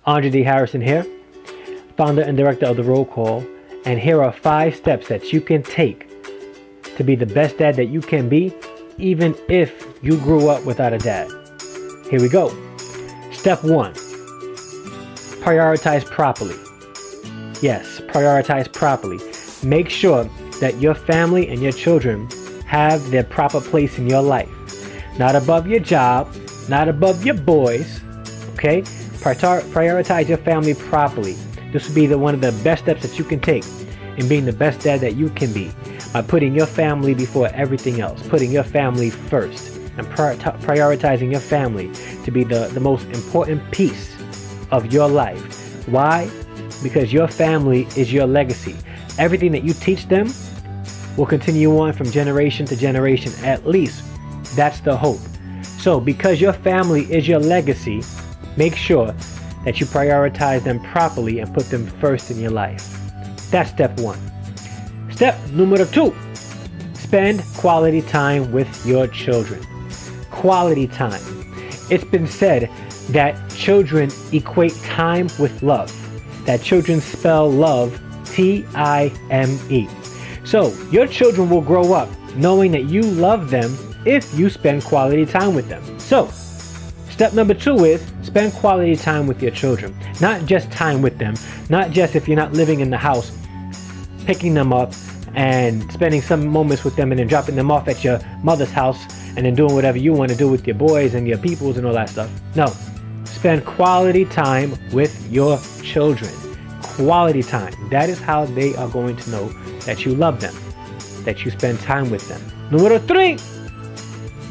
Andre D. Harrison here, founder and director of The Roll Call, and here are 5 steps that you can take to be the best dad that you can be, even if you grew up without a dad. Here we go. Step 1. Prioritize properly. Yes, prioritize properly. Make sure that your family and your children have their proper place in your life. Not above your job, not above your boys, okay? Prioritize your family properly. This will be one of the best steps that you can take in being the best dad that you can be, by putting your family before everything else, putting your family first, and prioritizing your family to be the most important piece of your life. Why? Because your family is your legacy. Everything that you teach them will continue on from generation to generation, at least. That's the hope. So because your family is your legacy, make sure that you prioritize them properly and put them first in your life. That's step 1. Step number 2, spend quality time with your children. Quality time. It's been said that children equate time with love. That children spell love T-I-M-E. So your children will grow up knowing that you love them if you spend quality time with them. So step number 2 is spend quality time with your children. Not just time with them, not just if you're not living in the house, picking them up and spending some moments with them and then dropping them off at your mother's house and then doing whatever you want to do with your boys and your peoples and all that stuff. No, spend quality time with your children. Quality time. That is how they are going to know that you love them, that you spend time with them. Number 3,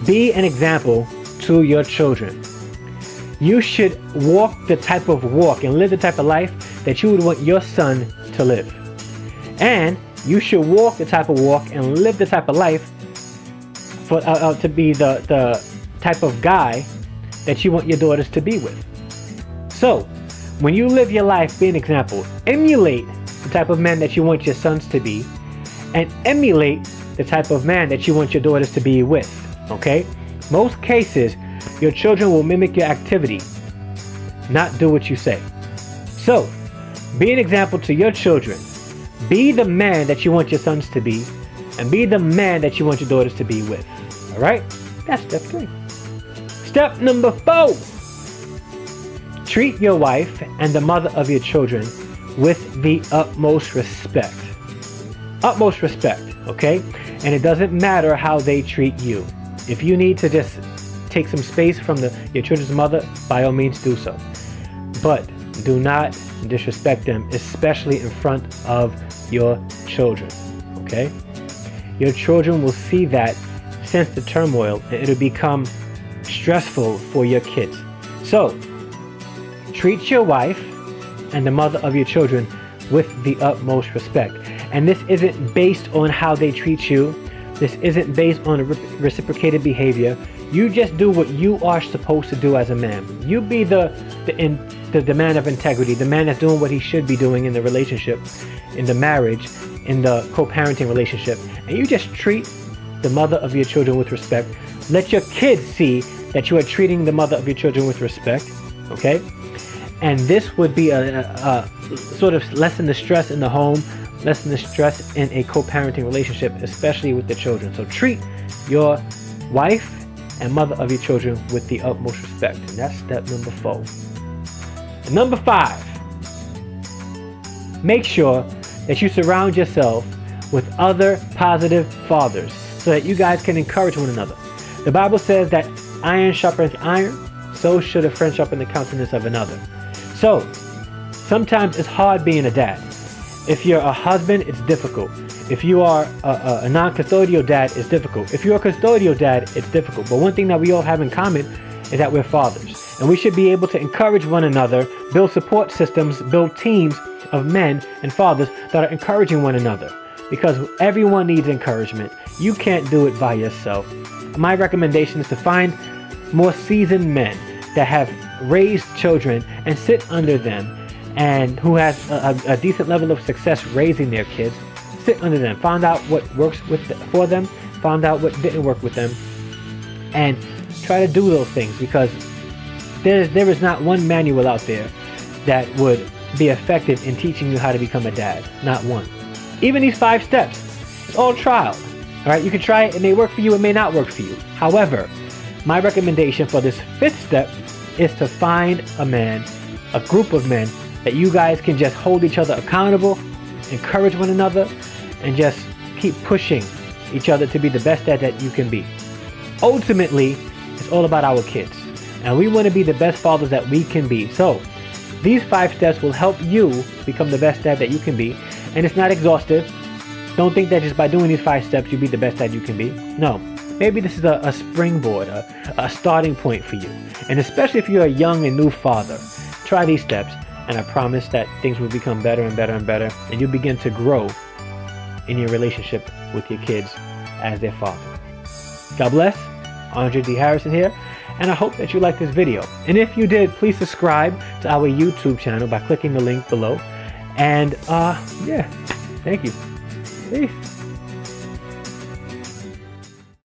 be an example to your children. You should walk the type of walk and live the type of life that you would want your son to live. And you should walk the type of walk and live the type of life for to be the type of guy that you want your daughters to be with. So when you live your life, be an example. Emulate the type of man that you want your sons to be, and emulate the type of man that you want your daughters to be with. Okay? Most cases, your children will mimic your activity, not do what you say. So, be an example to your children. Be the man that you want your sons to be, and be the man that you want your daughters to be with. Alright? That's step 3. Step number 4. Treat your wife and the mother of your children with the utmost respect. Utmost respect, okay? And it doesn't matter how they treat you. If you need to just take some space from your children's mother, by all means do so. But do not disrespect them, especially in front of your children, okay? Your children will see that, sense the turmoil, and it'll become stressful for your kids. So, treat your wife and the mother of your children with the utmost respect. And this isn't based on how they treat you. This isn't based on a reciprocated behavior. You just do what you are supposed to do as a man. You be the man of integrity, the man that's doing what he should be doing in the relationship, in the marriage, in the co-parenting relationship. And you just treat the mother of your children with respect. Let your kids see that you are treating the mother of your children with respect, okay? And this would be a sort of lessen the stress in the home, lessen the stress in a co-parenting relationship, especially with the children. So treat your wife and mother of your children with the utmost respect. And that's step number 4. And number 5, make sure that you surround yourself with other positive fathers so that you guys can encourage one another. The Bible says that iron sharpens iron, so should a friend sharpen the countenance of another. So, sometimes it's hard being a dad. If you're a husband, it's difficult. If you are a non-custodial dad, it's difficult. If you're a custodial dad, it's difficult. But one thing that we all have in common is that we're fathers. And we should be able to encourage one another, build support systems, build teams of men and fathers that are encouraging one another. Because everyone needs encouragement. You can't do it by yourself. My recommendation is to find more seasoned men that have raised children and sit under them, and who has a decent level of success raising their kids. Sit under them, find out what works for them, find out what didn't work with them, and try to do those things, because there is not one manual out there that would be effective in teaching you how to become a dad. Not one. Even these 5 steps, it's all trial. All right, you can try it. It may work for you. It may not work for you. However, my recommendation for this 5th step is to find a man, a group of men that you guys can just hold each other accountable, encourage one another, and just keep pushing each other to be the best dad that you can be. Ultimately, it's all about our kids, and we want to be the best fathers that we can be. So these 5 steps will help you become the best dad that you can be, and it's not exhaustive. Don't think that just by doing these 5 steps you'll be the best dad you can be. No, maybe this is a springboard, a starting point for you. And especially if you're a young and new father, try these steps, and I promise that things will become better and better and better, and you'll begin to grow in your relationship with your kids as their father. God bless. Andre D. Harrison here, and I hope that you liked this video. And if you did, please subscribe to our YouTube channel by clicking the link below. And yeah, thank you. Peace.